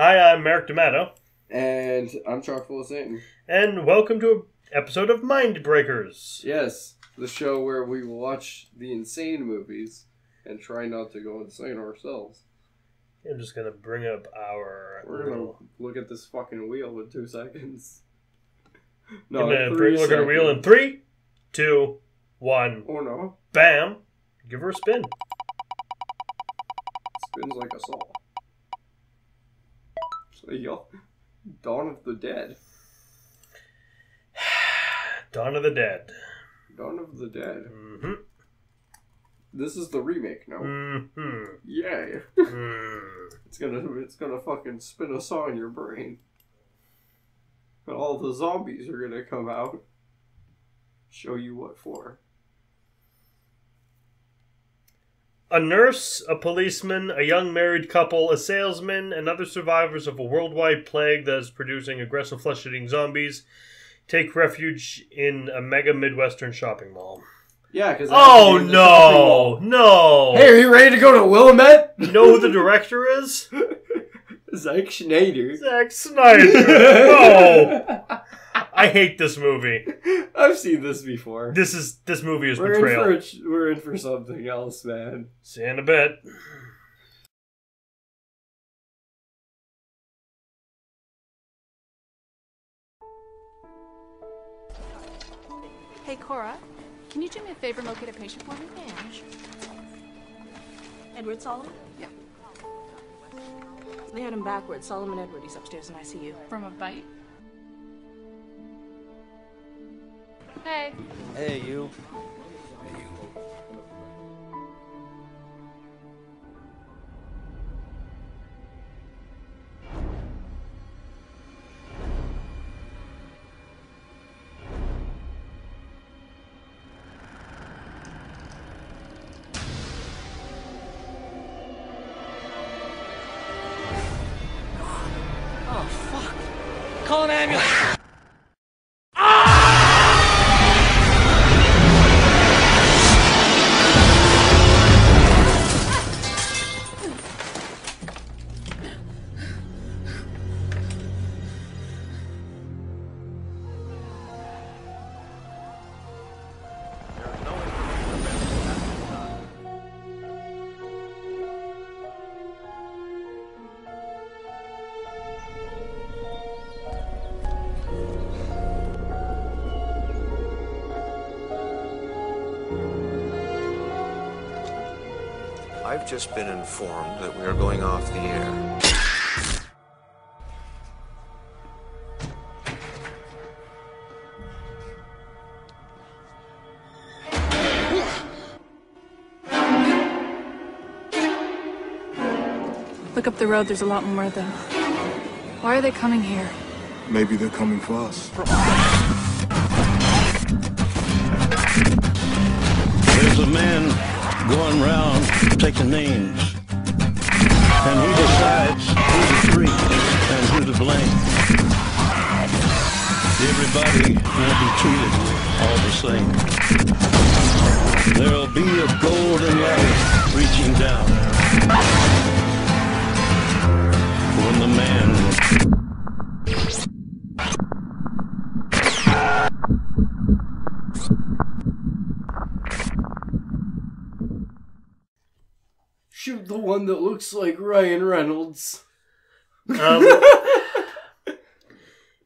Hi, I'm Merrick D'Amato. And I'm chock full of Satan. And welcome to an episode of Mindbreakers. Yes, the show where we watch the insane movies and try not to go insane ourselves. I'm just going to bring up our... We're going to look at this fucking wheel in 2 seconds. No, I'm going to look at a wheel in 3, 2, 1. Oh no. Bam. Give her a spin. Spins like a saw. So, Dawn of the Dead. Dawn of the Dead. Dawn of the Dead. Mm-hmm. This is the remake now. Mm-hmm. Yay. It's gonna fucking spin a saw in your brain. And all the zombies are gonna come out. Show you what for. A nurse, a policeman, a young married couple, a salesman, and other survivors of a worldwide plague that is producing aggressive flesh-eating zombies take refuge in a mega Midwestern shopping mall. Yeah, because... Oh, no! Hey, are you ready to go to Willamette? You know who the director is? Zack Snyder. Zack Snyder. No! I hate this movie. I've seen this before. This movie is betrayal. We're in for something else, man. See you in a bit. Hey, Cora, can you do me a favor and locate a patient for me? Yeah. Edward Solomon? Yeah. They had him backwards. Solomon Edward. He's upstairs in ICU. From a bite? Hey. Hey, you. Oh, fuck. Call an ambulance. I've just been informed that we are going off the air. Look up the road, there's a lot more of them. Why are they coming here? Maybe they're coming for us. There's a man going around taking names, and he decides who to free and who to blame. Everybody will be treated all the same. There'll be a golden ladder reaching down when the man shoot the one that looks like Ryan Reynolds.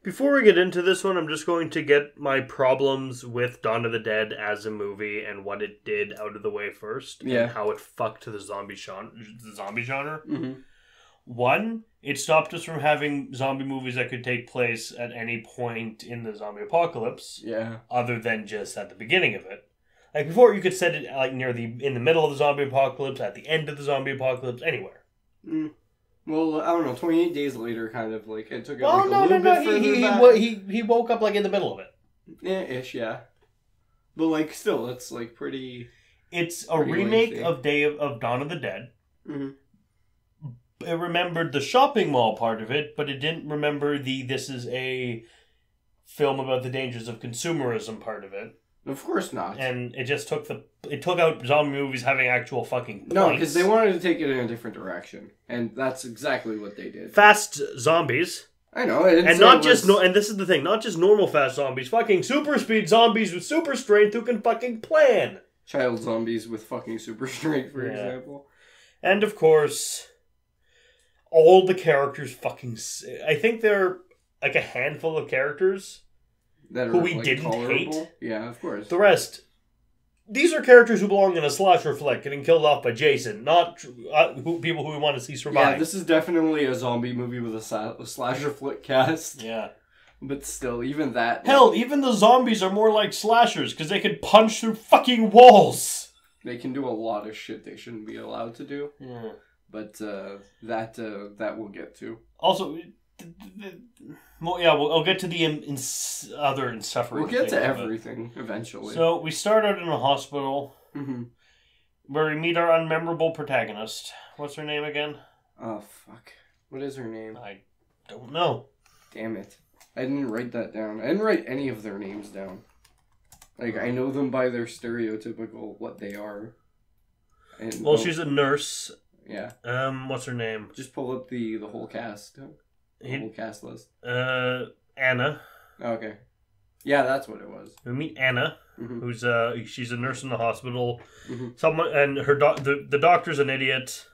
Before we get into this one, I'm just going to get my problems with Dawn of the Dead as a movie and what it did out of the way first. Yeah. And how it fucked the zombie genre. Mm-hmm. One, it stopped us from having zombie movies that could take place at any point in the zombie apocalypse. Yeah. Other than just at the beginning of it. Like before, you could set it like in the middle of the zombie apocalypse, at the end of the zombie apocalypse, anywhere. Mm. Well, I don't know. 28 days later, kind of like it took it Oh like a little bit further back. He woke up like in the middle of it. Yeah, ish, yeah. But like, still, it's like pretty. It's a pretty remake lengthy. of Dawn of the Dead. Mm-hmm. It remembered the shopping mall part of it, but it didn't remember this is a film about the dangers of consumerism part of it. Of course not. And it just took out zombie movies having actual fucking points. No, because they wanted to take it in a different direction, and that's exactly what they did. Fast zombies. I know, and not just and this is the thing, not just normal fast zombies, fucking super speed zombies with super strength who can fucking plan. Child zombies with fucking super strength, for example. And of course, all the characters fucking. I think there are like a handful of characters that who we didn't hate. Yeah, of course. The rest. These are characters who belong in a slasher flick, getting killed off by Jason, not people who we want to see survive. Yeah, this is definitely a zombie movie with a slasher flick cast. Yeah. But still, even that... Hell, even the zombies are more like slashers, because they can punch through fucking walls! They can do a lot of shit they shouldn't be allowed to do. Yeah. But that we'll get to. Also... Well, yeah, I'll get to the other insufferable. We'll get to everything eventually. So we start out in a hospital where we meet our unmemorable protagonist. What's her name again? Oh fuck! What is her name? I don't know. Damn it! I didn't write that down. I didn't write any of their names down. Like I know them by their stereotypical what they are. Well, she's a nurse. Yeah. What's her name? Just pull up the whole cast. The whole cast list. Anna. Okay. Yeah, that's what it was. We meet Anna, who's she's a nurse in the hospital. Someone and her the doctor's an idiot.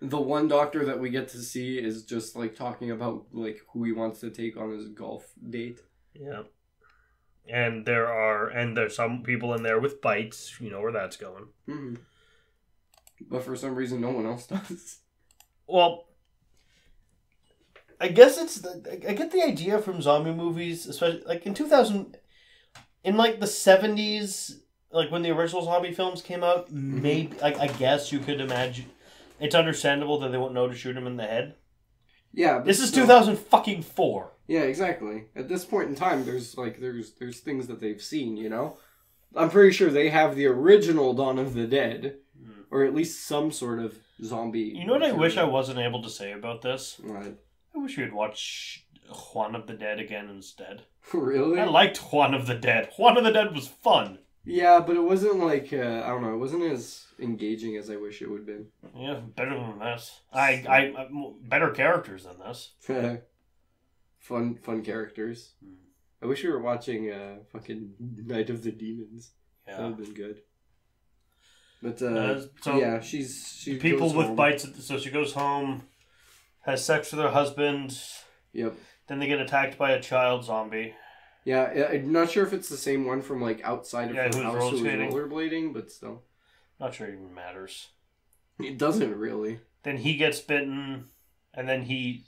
The one doctor that we get to see is just like talking about like who he wants to take on his golf date. Yeah. And there's some people in there with bites. You know where that's going. Mm-hmm. But for some reason, no one else does. Well, I guess I get the idea from zombie movies, especially like in 2000, in like the 70s, like when the original zombie films came out. Maybe I guess you could imagine. It's understandable that they won't know to shoot him in the head. Yeah, but this is 2004. Yeah, exactly. At this point in time, there's things that they've seen. You know, I'm pretty sure they have the original Dawn of the Dead, or at least some sort of zombie. You know what I wish I wasn't able to say about this? What? I wish we had watched Juan of the Dead again instead. Really? I liked Juan of the Dead. Juan of the Dead was fun. Yeah, but it wasn't like, I don't know, it wasn't as engaging as I wish it would have been. Yeah, better than this. I better characters than this. Fun characters. I wish we were watching fucking Night of the Demons. Yeah. That would have been good. But, so yeah, she people goes with home. bites, so she goes home, has sex with her husband. Yep. Then they get attacked by a child zombie. Yeah, I'm not sure if it's the same one from like outside of her who's house who was rollerblading. rollerblading, but still. Not sure it even matters. It doesn't really. Then he gets bitten, and then he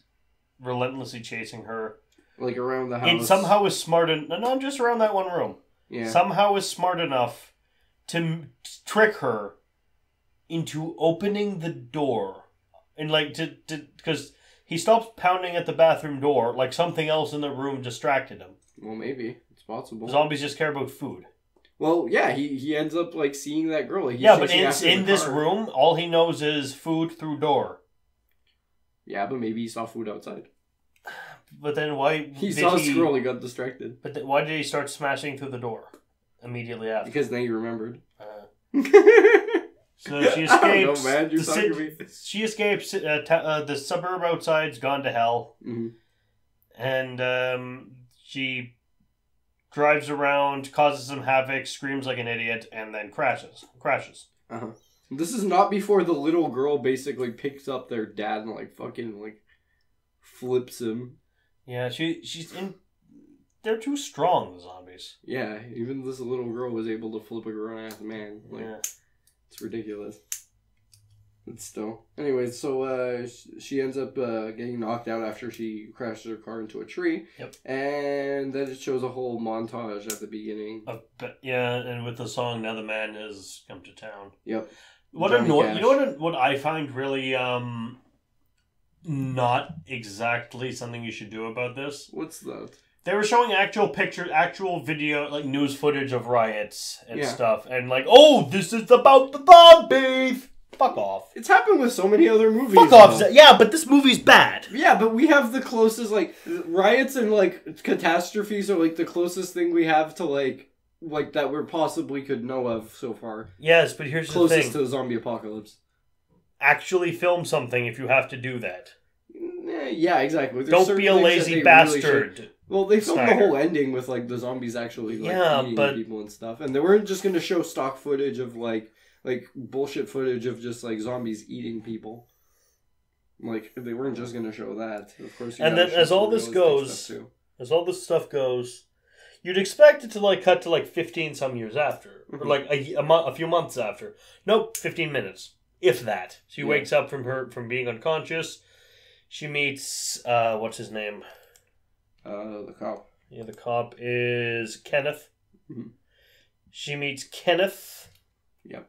relentlessly chasing her. Like around the house. And somehow is smart enough, not just around that one room. Yeah. Somehow is smart enough to trick her into opening the door. And like, because he stops pounding at the bathroom door, like something else in the room distracted him. Well, maybe. It's possible. Zombies just care about food. Well, yeah, he ends up like seeing that girl. Like, Yeah, but in this room, all he knows is food through door. Yeah, but maybe he saw food outside. But then why... He saw a squirrel, he got distracted. But then why did he start smashing through the door immediately after? Because then he remembered. So she escapes. I don't know, man. You're talking to me. She escapes. The suburb outside's gone to hell. Mm-hmm. And she drives around, causes some havoc, screams like an idiot, and then crashes. Uh-huh. This is not before the little girl basically picks up their dad and like fucking like flips him. Yeah, she's in... They're too strong, the zombies. Yeah, even this little girl was able to flip a grown-ass man. Like, Yeah. It's ridiculous. But still. Anyways, so she ends up getting knocked out after she crashes her car into a tree. Yep. And then it shows a whole montage at the beginning. Yeah, and with the song "Now the Man Has Come to Town." Yep. What Johnny Cash. you know what I find really not exactly something you should do about this? What's that? They were showing actual pictures, actual video, like news footage of riots and Yeah. stuff, and like, oh, this is about the zombies. Fuck off. It's happened with so many other movies. Fuck off. though. Yeah, but this movie's bad. Yeah, but we have the closest, like, riots and, like, catastrophes are, like, the closest thing we have to, like, like that we possibly could know of so far. Yes, but here's the thing. Closest to the zombie apocalypse. Actually film something if you have to do that. Yeah, exactly. Don't be a lazy bastard. Really well, they filmed Snyder. the whole ending with like the zombies actually like eating people and stuff, and they weren't just going to show stock footage of like bullshit footage of just like zombies eating people. Like they weren't just going to show that. Of course. And then as all this stuff goes, you'd expect it to like cut to like 15 some years after, or like a few months after. Nope, 15 minutes, if that. She wakes up from being unconscious. She meets what's his name? The cop. Yeah, the cop is Kenneth. Mm-hmm. She meets Kenneth. Yep.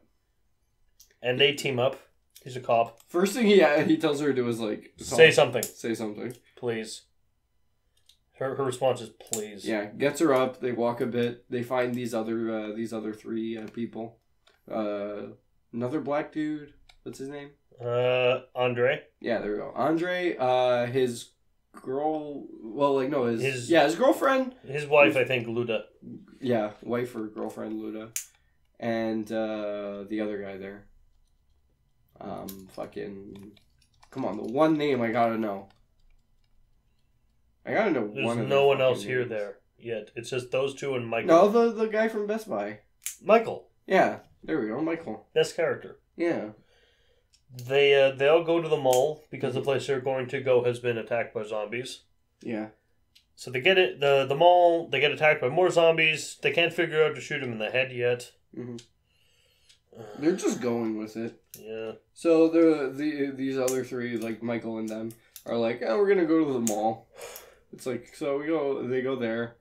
And they team up. He's a cop. First thing he tells her to do is like say something. Say something, please. Her response is please. Yeah, gets her up. They walk a bit. They find these other three people. Another black dude. What's his name? Andre. Yeah, there we go. Andre. His girl. Well, like no, his girlfriend. His wife, I think, Luda. Yeah, wife or girlfriend, Luda, and the other guy there. Fucking, come on, the one name I gotta know. I gotta know There's one of no one else names. here there yet. It's just those two and Michael. No, the guy from Best Buy. Michael. Yeah, there we go, Michael. Best character. Yeah. They all go to the mall because the place they're going to go has been attacked by zombies. Yeah. So they get it. The mall. They get attacked by more zombies. They can't figure out to shoot him in the head yet. Mm-hmm. They're just going with it. Yeah. So these other three, like Michael and them, are like, oh, we're gonna go to the mall. It's like, so they go there,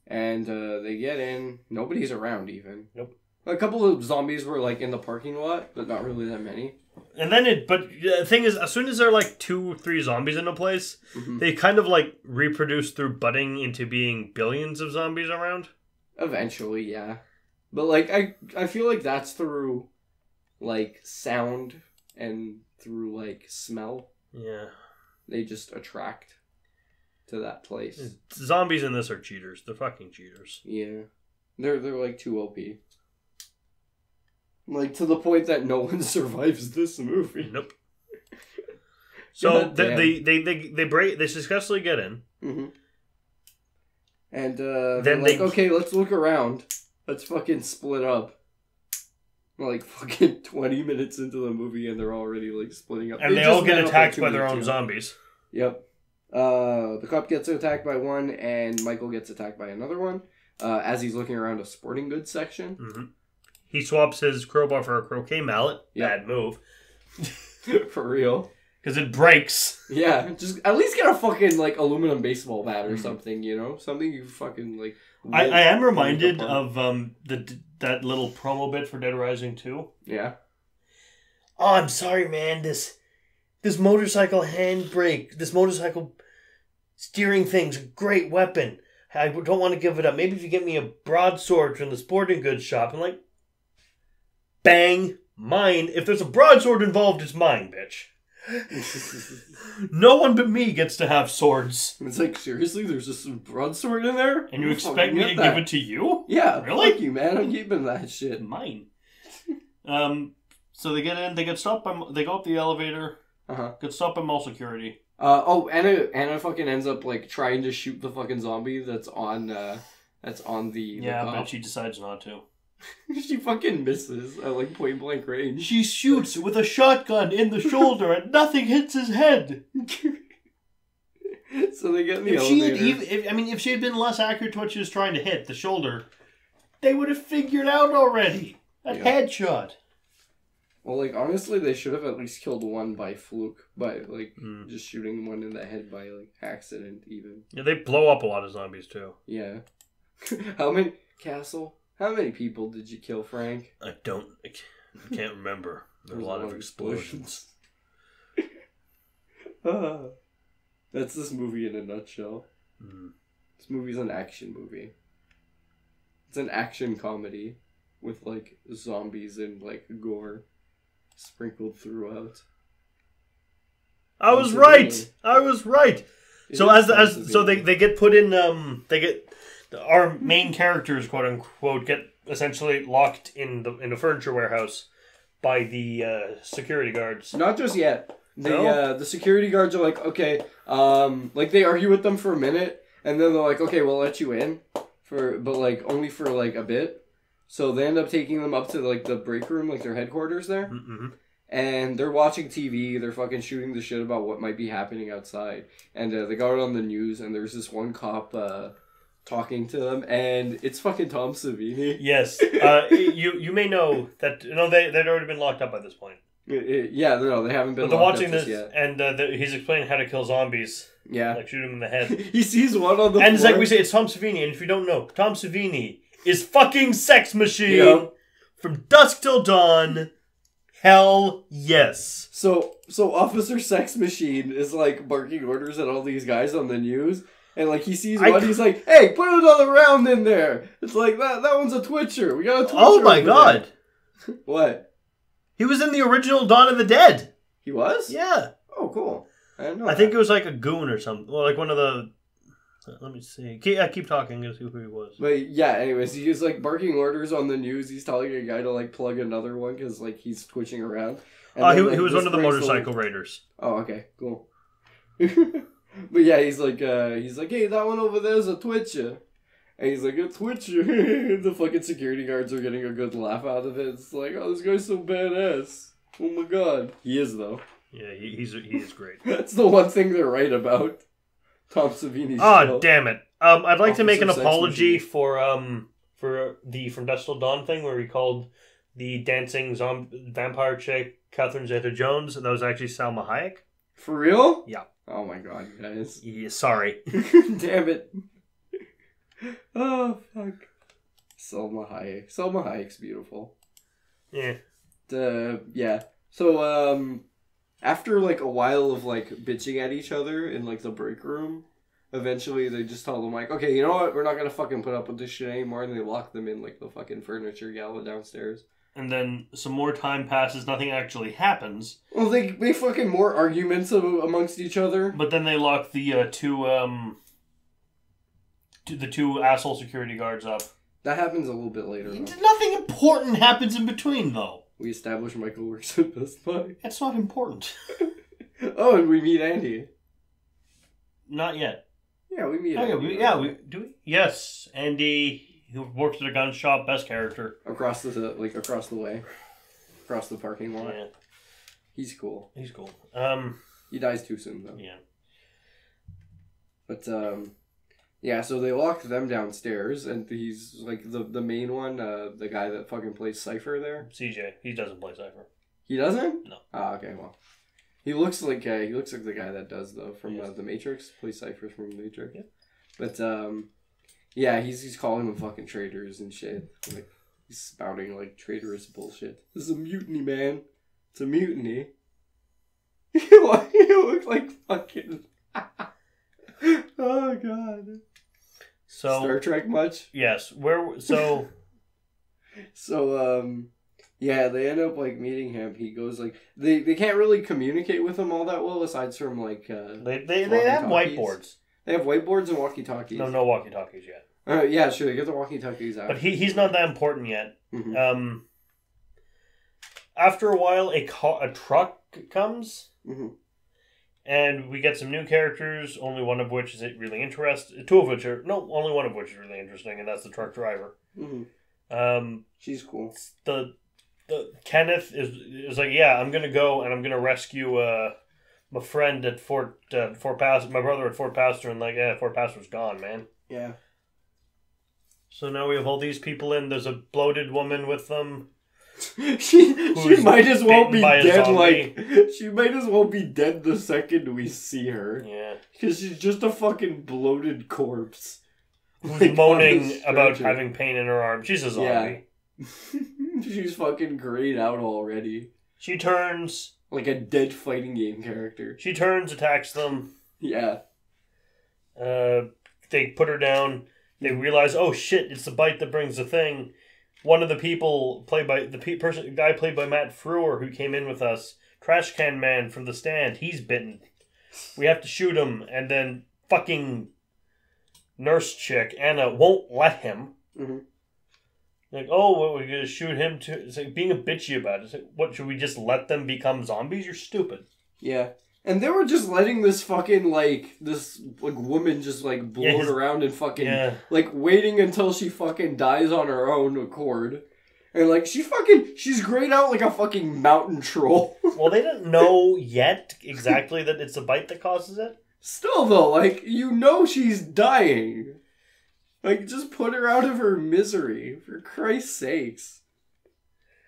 and they get in. Nobody's around even. Nope. A couple of zombies were like in the parking lot, but not really that many. And then but the thing is, as soon as there are like 2 or 3 zombies in a place, they kind of like reproduce through budding into being billions of zombies around. Eventually, yeah. But like I feel like that's through like sound and through like smell. Yeah. They just attract to that place. Zombies in this are cheaters. They're fucking cheaters. Yeah. They're like too OP. Like to the point that no one survives this movie. Nope. So they successfully get in. Mm-hmm. And then like, okay, let's look around. Let's fucking split up. We're like fucking 20 minutes into the movie and they're already like splitting up. And they all get attacked by their own zombies. Yep. The cop gets attacked by one and Michael gets attacked by another one. As he's looking around a sporting goods section. Mm-hmm. He swaps his crowbar for a croquet mallet. Yep. Bad move. For real. Because it breaks. Yeah, just at least get a fucking like aluminum baseball bat or something, you know? Something you fucking like... I am reminded of that little promo bit for Dead Rising 2. Yeah. Oh, I'm sorry, man. This motorcycle handbrake, this motorcycle steering thing's a great weapon. I don't want to give it up. Maybe if you get me a broadsword from the sporting goods shop. And like, bang, mine. If there's a broadsword involved, it's mine, bitch. No one but me gets to have swords. It's like, seriously? There's just a broadsword in there? And you expect me to give it to you? Yeah, really? Fuck you, man. I'm keeping that shit. Mine. So they get in, they get stopped by, they go up the elevator, get stopped by mall security. Anna fucking ends up like trying to shoot the fucking zombie that's on the Yeah, but she decides not to. She fucking misses at like point blank range. She shoots with a shotgun in the shoulder and nothing hits his head. So they get in the elevator. If she had been less accurate to what she was trying to hit, the shoulder, they would have figured out already. A headshot. Well, like, honestly, they should have at least killed one by fluke. By, like, just shooting one in the head by, like, accident, even. Yeah, they blow up a lot of zombies, too. Yeah. How many people did you kill, Frank? I can't remember. There's a lot of explosions. That's this movie in a nutshell. This movie's an action movie. It's an action comedy with, like, zombies and, like, gore sprinkled throughout. I was right. So they get put in they our main characters, quote unquote, get essentially locked in the furniture warehouse by the security guards. Not just yet. No? The security guards are like, okay, like they argue with them for a minute, and then they're like, okay, we'll let you in, but like only for like a bit. So they end up taking them up to like the break room, like their headquarters there, and they're watching TV. They're fucking shooting the shit about what might be happening outside, and they got it on the news. And there's this one cop talking to them, and it's fucking Tom Savini. Yes, you may know that they'd already been locked up by this point. Yeah, no, they haven't been. But they're locked watching up this, yet. and he's explaining how to kill zombies. Yeah, like shoot him in the head. He sees one on the and it's floor. like we say, it's Tom Savini, and if you don't know, Tom Savini is fucking Sex Machine from dusk till dawn. Hell yes. So Officer Sex Machine is like barking orders at all these guys on the news, and like he sees one, he's like, "Hey, put another round in there." It's like that one's a Twitcher. We got a Twitcher. Oh my god! What? He was in the original Dawn of the Dead. He was? Yeah. Oh, cool. I didn't know. I think it was like a goon or something, or like one of the. Let me see. Keep talking and see who he was. But yeah, anyways, he's like barking orders on the news. He's telling a guy to like plug another one because like he's twitching around. Oh, he was one of the motorcycle raiders. Oh, okay, cool. But yeah, he's like, hey, that one over there's a Twitcher. And he's like, a Twitcher. The fucking security guards are getting a good laugh out of it. It's like, oh, this guy's so badass. Oh my god. He is, though. Yeah, he is great. That's the one thing they're right about. Tom Savini's show. Damn it. I'd like to make an Officer apology for the From Dusk Till Dawn thing where he called the dancing vampire chick Catherine Zeta-Jones, and that was actually Salma Hayek. For real? Yeah. Oh my god, guys. Yeah, sorry. Damn it. Oh, fuck. Salma Hayek. Salma Hayek's beautiful. Yeah. Yeah. So, after, like, a while of, like, bitching at each other in, like, the break room, eventually they just tell them, like, okay, you know what? We're not gonna fucking put up with this shit anymore, and they lock them in, like, the fucking furniture gala downstairs. And then some more time passes, nothing actually happens. Well, they fucking more arguments amongst each other. But then they lock the two asshole security guards up. That happens a little bit later, though. Nothing important happens in between, though. We establish Michael works at Best Buy. That's not important. Oh, and we meet Andy. Not yet. Yeah, we meet Andy. Do we? Yes, Andy, who works at a gun shop, best character. Across the way. Across the parking lot. Yeah. He's cool. He's cool. He dies too soon, though. Yeah. But, yeah, so they lock them downstairs, and he's, like, the main one, the guy that fucking plays Cypher there. CJ. He doesn't play Cypher. He doesn't? No. Ah, okay, well. He looks like the guy that does, though, from The Matrix. Plays Cypher from The Matrix. Yeah. But, yeah, he's calling them fucking traitors and shit. Like, he's spouting, like, traitorous bullshit. This is a mutiny, man. It's a mutiny. You look like fucking... Oh god. So Star Trek much? Yes. Yeah, they end up like meeting him. He goes like they can't really communicate with him all that well aside from like they have whiteboards. They have whiteboards and walkie-talkies. No walkie-talkies yet. Yeah, sure, they get the walkie-talkies out. But he's not that important yet. Mm-hmm. After a while a truck comes. Mm-hmm. And we get some new characters, only one of which is really interesting. Only one of which is really interesting, and that's the truck driver. Mm-hmm. She's cool. The Kenneth is like, yeah, I'm gonna go and I'm gonna rescue my friend at Fort Pastor, my brother at Fort Pastor, and like, yeah, Fort Pastor's gone, man. Yeah. So now we have all these people in. There's a bloated woman with them. She might as well be dead. Like she might as well be dead the second we see her. Yeah, because she's just a fucking bloated corpse, who's moaning about having pain in her arm. She's a zombie. Yeah. She's fucking grayed out already. She turns like a dead fighting game character. She turns, attacks them. Yeah. They put her down. They realize, oh shit, it's the bite that brings the thing. One of the people played by the guy played by Matt Frewer, who came in with us, Trash Can Man from The Stand, he's bitten. We have to shoot him, and then fucking nurse chick, Anna, won't let him. Mm-hmm. Like, oh, well, we're going to shoot him too. It's like being a bitchy about it. It's like, what, should we just let them become zombies? You're stupid. Yeah. And they were just letting this fucking, this woman just, bloat around and fucking, waiting until she fucking dies on her own accord. And, she's grayed out like a fucking mountain troll. Well, they didn't know yet exactly that it's the bite that causes it. Still, though, she's dying. Just put her out of her misery, for Christ's sakes.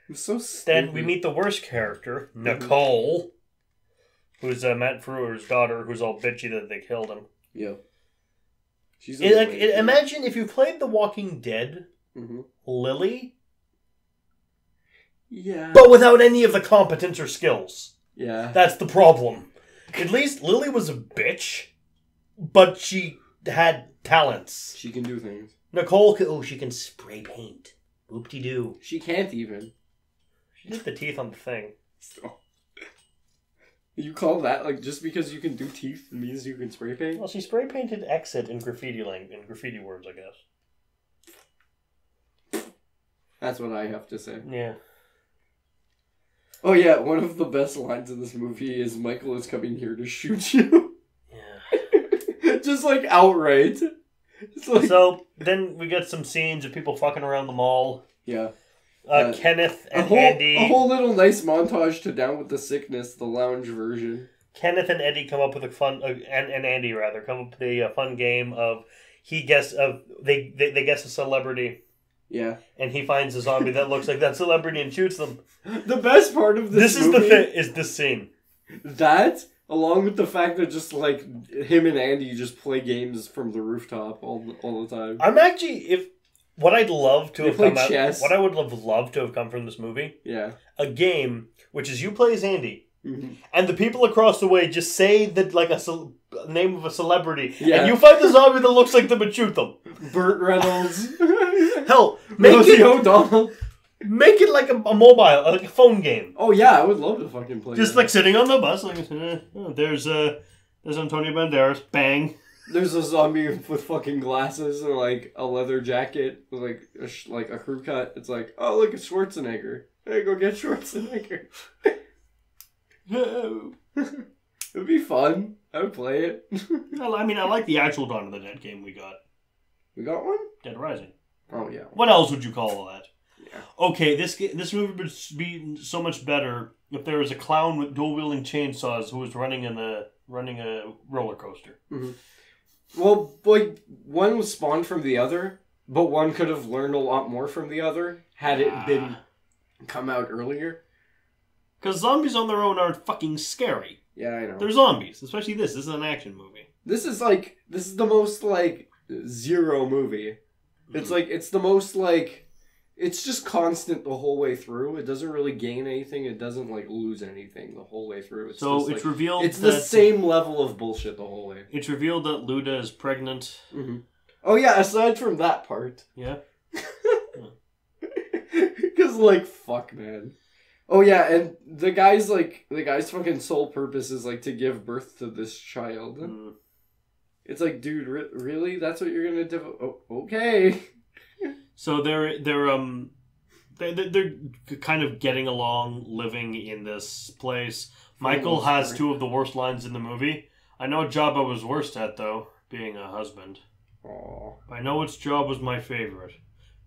I'm so stupid. Then we meet the worst character, Nicole, who's Matt Frewer's daughter, who's all bitchy that they killed him. Yeah. She's imagine if you played The Walking Dead, Lily. Yeah. But without any of the competence or skills. Yeah. That's the problem. At least Lily was a bitch, but she had talents. She can do things. Nicole, she can spray paint. Whoop-de-doo. She can't even. She did the teeth on the thing. So, you call that, just because you can do teeth means you can spray paint? Well, she spray painted exit in graffiti words, I guess. That's what I have to say. Yeah. Oh yeah, one of the best lines in this movie is Michael is coming here to shoot you. Yeah. Just outright. So then we get some scenes of people fucking around the mall. Yeah. Kenneth and Andy. A whole little nice montage to Down with the Sickness, the lounge version. Kenneth and Eddie come up with a fun, and Andy rather, come up with a fun game of they guess a celebrity. Yeah. And he finds a zombie that looks like that celebrity and shoots them. The best part of this movie is this scene. That, along with the fact that just him and Andy just play games from the rooftop all the time. I'm actually what I'd love to have come chess. What I would have loved to have come from this movie. Yeah. A game which is you play as Andy. Mm-hmm. And the people across the way just say that a name of a celebrity, yeah. And you find the zombie that looks like them and shoot them. Burt Reynolds. Hell, make Rosie O'Donnell. Make it like a mobile, like a phone game. Oh yeah, I would love to fucking play. Just that. sitting on the bus, there's Antonio Banderas, bang. There's a zombie with fucking glasses and a leather jacket with a crew cut. It's oh look, it's Schwarzenegger. Hey, go get Schwarzenegger. It'd be fun. I would play it. I mean, I like the actual Dawn of the Dead game we got. We got one? Dead Rising. Oh, yeah. What else would you call that? Yeah. Okay, this movie would be so much better if there was a clown with dual-wielding chainsaws who was running a roller coaster. Mm-hmm. Well, one was spawned from the other, but one could have learned a lot more from the other had it been come out earlier. Because zombies on their own aren't fucking scary. Yeah, I know. They're zombies, especially this. This is an action movie. This is the most Zero movie. It's it's the most it's just constant the whole way through. It doesn't really gain anything. It doesn't lose anything the whole way through. It's so just, it's revealed. It's the same level of bullshit the whole way. It's revealed that Luda is pregnant. Mm-hmm. Oh yeah, aside from that part. Yeah. Because fuck, man. Oh yeah, and the guy's fucking sole purpose is to give birth to this child. Mm. It's dude, really? That's what you're gonna do? Oh, okay. So they're kind of getting along, living in this place. Michael has two of the worst lines in the movie. I know what job I was worst at, though, being a husband. Aww. I know which job was my favorite.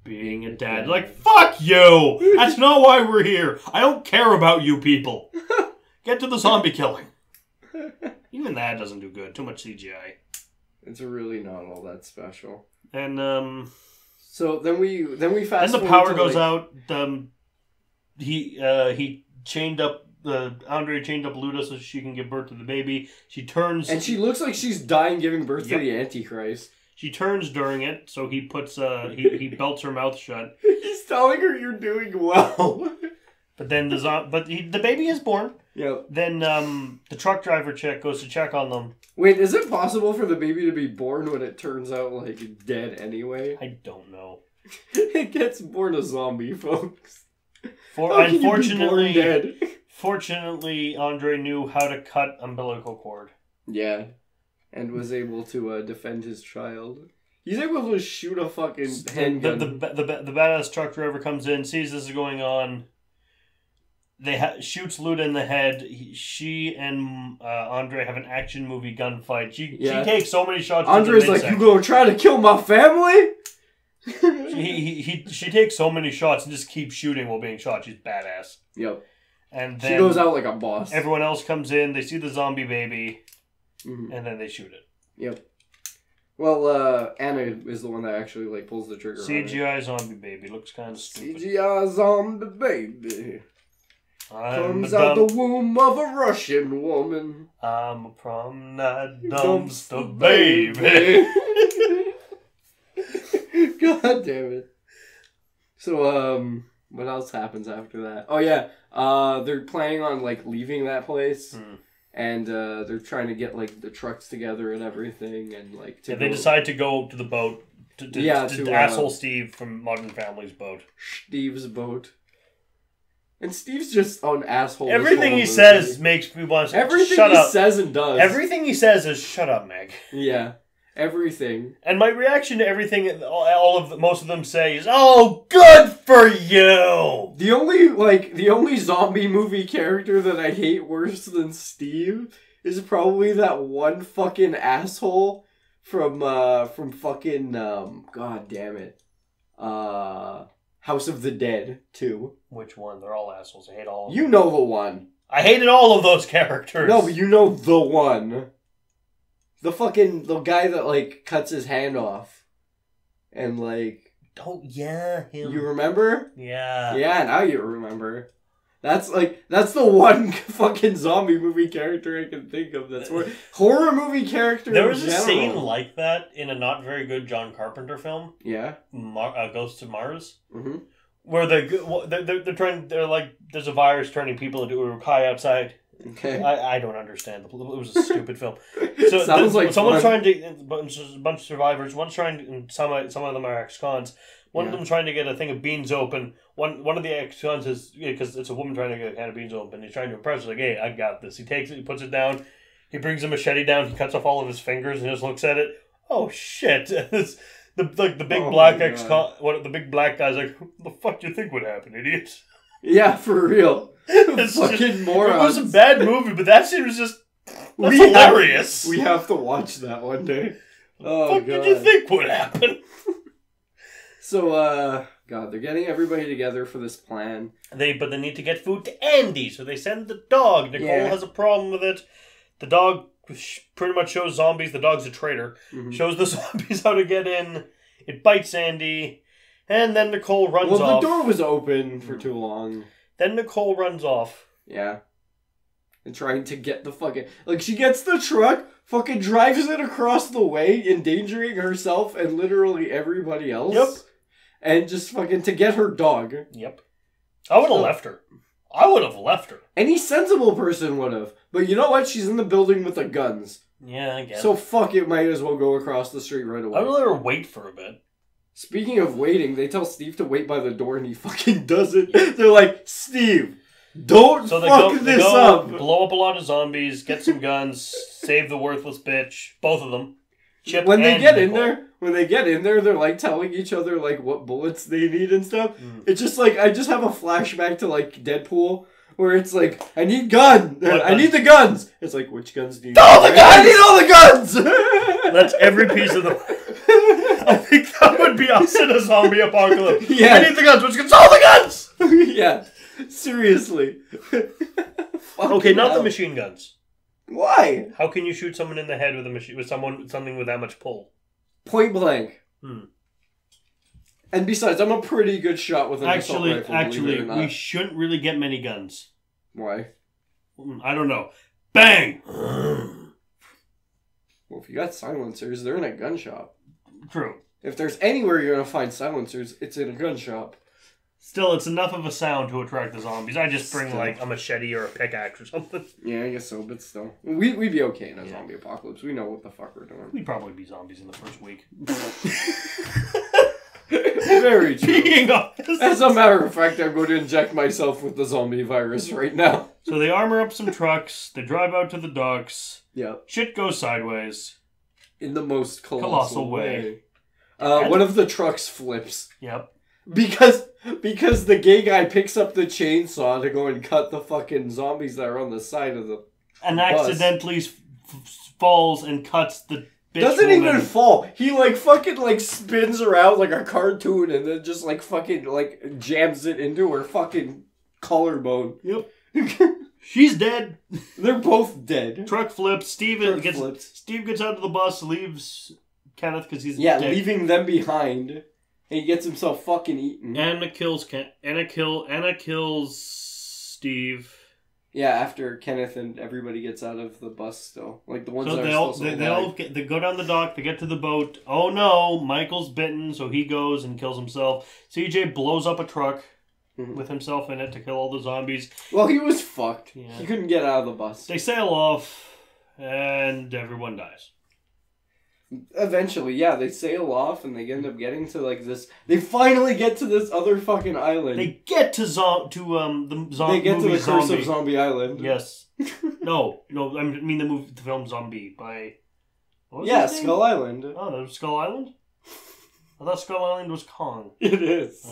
Being a dad. Fuck you! That's not why we're here. I don't care about you people. Get to the zombie killing. Even that doesn't do good. Too much CGI. It's really not all that special. And, so then we fast. And the power goes out. He chained up Andre chained up Luda so she can give birth to the baby. She turns, and she looks like she's dying, giving birth to the Antichrist. She turns during it, so he puts he belts her mouth shut. He's telling her you're doing well. But then the baby is born. Yeah. Then the truck driver chick goes to check on them. Wait, is it possible for the baby to be born when it turns out dead anyway? I don't know. It gets born a zombie, folks. Unfortunately, dead? Fortunately, Andre knew how to cut umbilical cord. Yeah, and was able to defend his child. He's able to shoot a fucking handgun. The badass truck driver comes in, sees this is going on. Shoots Luda in the head. She and Andre have an action movie gunfight. She takes so many shots. Andre's like, "You gonna try to kill my family?" She takes so many shots and just keeps shooting while being shot. She's badass. Yep. And then she goes out like a boss. Everyone else comes in. They see the zombie baby, and then they shoot it. Yep. Well, Anna is the one that actually like pulls the trigger. CGI zombie baby looks kind of stupid. CGI zombie baby. Comes out the womb of a Russian woman. I'm a prom night dumpster baby. God damn it. So, what else happens after that? Oh, yeah. They're planning on, like, leaving that place. And, they're trying to get, like, the trucks together and everything. And, like, they decide to go to the boat. To asshole Steve from Modern Family's boat. Steve's boat. And Steve's just an asshole. Everything he says makes me want to shut up. Everything he says and does. Everything he says is, shut up, Meg. Yeah. Everything. And my reaction to everything most of them say is, oh, good for you! The only zombie movie character that I hate worse than Steve is probably that one fucking asshole from fucking, god damn it. House of the Dead 2. Which one? They're all assholes. I hate all of them. You know the one. I hated all of those characters. No, but you know the one. The guy that, like, cuts his hand off. And, like... Oh, yeah, him. You remember? Yeah. Yeah, now you remember. That's the one fucking zombie movie character I can think of that's horror movie character. There was a scene like that in a not very good John Carpenter film. Yeah. Ghost to Mars. Mm-hmm. Where they're like, there's a virus turning people into urukai outside. Okay. I don't understand. It was a stupid film. So sounds like someone's trying to, a bunch of survivors. One's trying to, and some of them are ex-cons. One of them trying to get a thing of beans open. One of the ex-cons is, because it's a woman trying to get a can of beans open. He's trying to impress her. Like, hey, I got this. He takes it, he puts it down. He brings a machete down. He cuts off all of his fingers and just looks at it. Oh shit! The big black ex-con. The big black guy's like, what the fuck do you think would happen, idiots? Yeah, for real. Fucking morons. It was a bad movie, but that scene was just hilarious. We have to watch that one day. Oh, what did you think would happen? So, they're getting everybody together for this plan. But they need to get food to Andy, so they send the dog. Nicole has a problem with it. The dog pretty much shows zombies. The dog's a traitor. Mm-hmm. Shows the zombies how to get in. It bites Andy. And then Nicole runs off. Well, the door was open for too long. Then Nicole runs off. Yeah. And trying to get the fucking... Like, she gets the truck, fucking drives it across the way, endangering herself and literally everybody else. Yep. And just fucking to get her dog. Yep. I would have left her. I would have left her. Any sensible person would have. But you know what? She's in the building with the guns. Yeah, I guess. So fuck it, might as well go across the street right away. I would let her wait for a bit. Speaking of waiting, they tell Steve to wait by the door and he fucking does it. They're like, Steve, don't fuck this up. Blow up a lot of zombies, get some guns, save the worthless bitch. Both of them. Chip when they get Nicole. in there, they're like telling each other like what bullets they need and stuff. It's just like, I just have a flashback to like Deadpool. Where it's like, I need guns. I need the guns. It's like, which guns do you need? All the guns! I need all the guns! That's every piece of the... I think that would be us in a zombie apocalypse. Yeah. I need the guns. Which guns? All the guns! Yeah. Seriously. Okay, not the machine guns. Why? How can you shoot someone in the head with something with that much pull? Point blank. And besides, I'm a pretty good shot with an assault rifle. Actually, we shouldn't really get many guns. Why? I don't know. Bang! Well, if you got silencers, they're in a gun shop. True. If there's anywhere you're gonna find silencers, it's in a gun shop. Still, it's enough of a sound to attract the zombies. I just bring like a machete or a pickaxe or something. Yeah, I guess so, but still. We'd be okay in a zombie apocalypse. We know what the fuck we're doing. We'd probably be zombies in the first week. Very true. Being honest. As a matter of fact, I'm going to inject myself with the zombie virus right now. So they armor up some trucks. They drive out to the docks. Yeah. Shit goes sideways. In the most colossal way. One of the trucks flips. Yep. Because the gay guy picks up the chainsaw to go and cut the fucking zombies that are on the side of the and bus. accidentally falls and cuts the bitch Doesn't woman. even fall. He like fucking like spins around like a cartoon and then just like fucking like jams it into her fucking collarbone. Yep. She's dead. They're both dead. Truck flips. Steve gets out of the bus, leaves Kenneth because he's dead. Leaving them behind, and he gets himself fucking eaten. Anna kills Steve. Yeah, after Kenneth and everybody gets out of the bus still, like the ones So that they go down the dock. They get to the boat. Oh no, Michael's bitten, so he goes and kills himself. CJ blows up a truck with himself in it to kill all the zombies. Well, he was fucked. Yeah. He couldn't get out of the bus. They sail off, and everyone dies. Eventually, yeah, they sail off and they end up getting to like this. They finally get to this other fucking island. They get to the zombie. They get to the Curse of Zombie Island. Yes. no, I mean the film Zombie by. What was yeah, his name? Skull Island. Oh, that was Skull Island. I thought Skull Island was Kong. It is.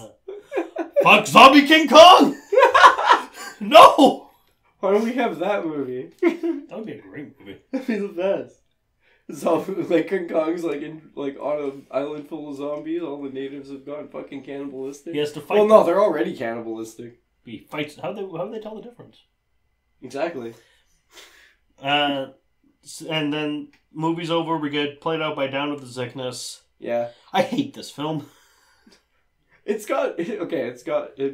Fuck Zombie King Kong! No! Why don't we have that movie? That would be a great movie. That'd be the best. So, like, King Kong's, like, on an island full of zombies, all the natives have gone fucking cannibalistic. He has to fight. Well, no, they're already cannibalistic. He fights. How do they tell the difference? Exactly. And then, movie's over, we get played out by Down with the Sickness. Yeah. I hate this film. It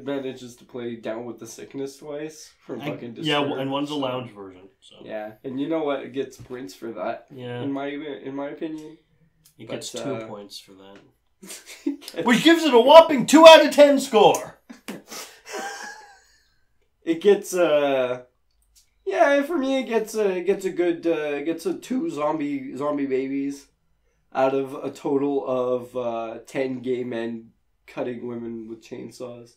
manages to play Down with the Sickness twice from fucking Disturbed. Yeah, and one's a lounge version. So. Yeah, and you know what? It gets points for that. Yeah. In my opinion. It gets 2 points for that. Which gives it a whopping 2 out of 10 score. It gets for me it gets a good 2 zombie babies out of a total of 10 gay men cutting women with chainsaws.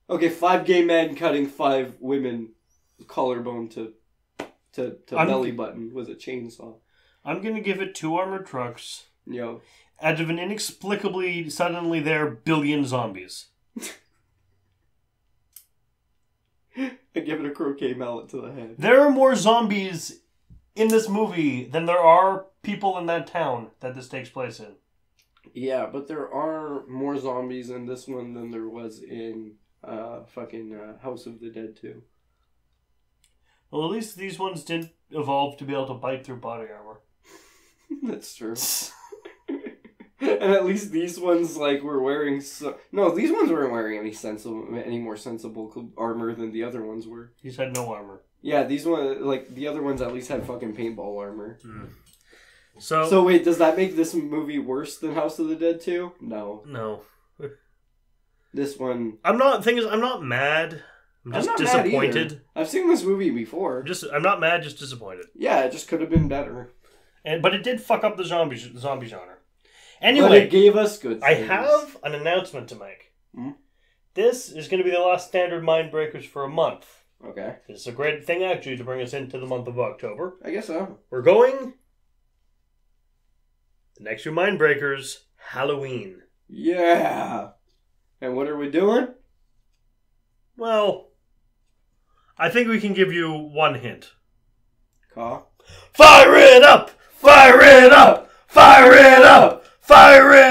Okay, 5 gay men cutting 5 women collarbone to belly button with a chainsaw. I'm gonna give it 2 armored trucks. Yo. Out of an inexplicably suddenly there billion zombies. I give it a croquet mallet to the head. There are more zombies in this movie than there are people in that town that this takes place in. Yeah, but there are more zombies in this one than there was in House of the Dead 2. Well, at least these ones didn't evolve to be able to bite through body armor. That's true. And at least these ones were wearing no, these ones weren't wearing any more sensible armor than the other ones were. These had no armor. Yeah, these ones the other ones at least had fucking paintball armor. Mm. So wait, does that make this movie worse than House of the Dead 2? No. This one, I'm not mad. I'm just disappointed. I've seen this movie before. I'm not mad, just disappointed. Yeah, it just could have been better. But it did fuck up the zombie genre. Anyway, but it gave us good things. I have an announcement to make. Hmm? This is going to be the last standard Mindbreakers for a month. Okay. It's a great thing, actually, to bring us into the month of October. I guess so. We're going... The next year Mindbreakers, Halloween. Yeah! And what are we doing? Well, I think we can give you one hint. Caw? Fire it up! Fire it up! Fire it up! Fire it up!